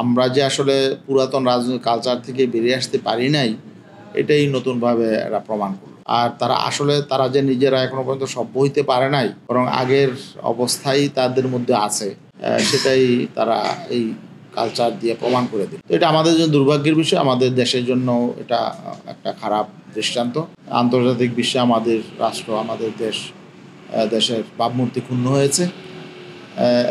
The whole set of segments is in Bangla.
আমরা যে আসলে পুরাতন রাজনৈতিক কালচার থেকে বেরিয়ে আসতে পারি নাই, এটাই নতুনভাবে এরা প্রমাণ করল। আর তারা যে নিজেরা এখনো পর্যন্ত সভ্য হইতে পারে নাই, বরং আগের অবস্থাই তাদের মধ্যে আছে, সেটাই তারা এই কালচার দিয়ে প্রমাণ করে দিল। তো এটা আমাদের জন্য দুর্ভাগ্যের বিষয়, আমাদের দেশের জন্য এটা একটা খারাপ দৃষ্টান্ত। আন্তর্জাতিক বিশ্বে আমাদের রাষ্ট্র, আমাদের দেশের ভাবমূর্তি ক্ষুণ্ণ হয়েছে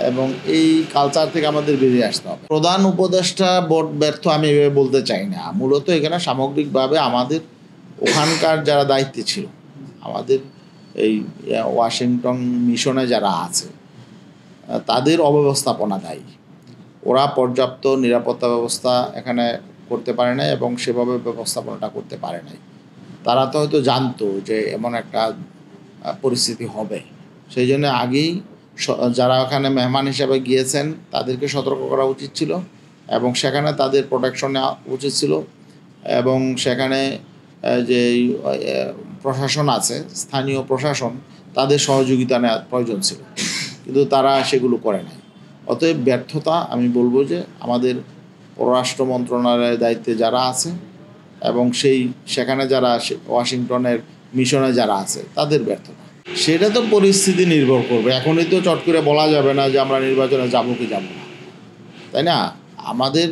এবং এই কালচার থেকে আমাদের বেরিয়ে আসতে হবে। প্রধান উপদেষ্টা বোর্ড ব্যর্থ আমি এভাবে বলতে চাই না। মূলত এখানে সামগ্রিকভাবে আমাদের ওখানকার যারা দায়িত্বে ছিল, আমাদের এই ওয়াশিংটন মিশনে যারা আছে, তাদের অব্যবস্থাপনা দায়ী। ওরা পর্যাপ্ত নিরাপত্তা ব্যবস্থা এখানে করতে পারে নাই এবং সেভাবে ব্যবস্থাপনাটা করতে পারে নাই। তারা তো হয়তো জানতো যে এমন একটা পরিস্থিতি হবে, সেই জন্য আগেই যারা ওখানে মেহমান হিসাবে গিয়েছেন তাদেরকে সতর্ক করা উচিত ছিল এবং সেখানে তাদের প্রোটেকশন নেওয়া উচিত ছিল এবং সেখানে যে প্রশাসন আছে, স্থানীয় প্রশাসন, তাদের সহযোগিতা নেওয়ার প্রয়োজন ছিল, কিন্তু তারা সেগুলো করে নাই। অতএব ব্যর্থতা আমি বলবো যে আমাদের পররাষ্ট্র মন্ত্রণালয়ের দায়িত্বে যারা আছে এবং সেখানে যারা ওয়াশিংটনের মিশনে যারা আছে তাদের ব্যর্থতা। সেটা তো পরিস্থিতি নির্ভর করবে। এখনই তো চট করে বলা যাবে না যে আমরা নির্বাচনে যাবো কি যাবো না, তাই না? আমাদের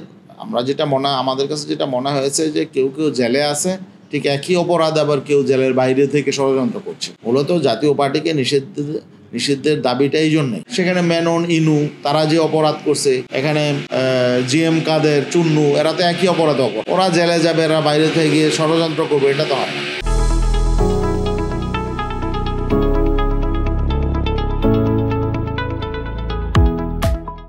কাছে যেটা মনে হয়েছে যে কেউ জেলে আছে, ঠিক একই অপরাধ আবার কেউ জেলের বাইরে থেকে ষড়যন্ত্র করছে। মূলত জাতীয় পার্টিকে নিষিদ্ধের দাবিটা এই জন্যই। সেখানে মেনন, ইনু তারা যে অপরাধ করছে, এখানে জিএম কাদের, চুন্নু, এরা তো একই অপরাধ। ওরা জেলে যাবে, এরা বাইরে থেকে গিয়ে ষড়যন্ত্র করবে, এটা তো হয় না।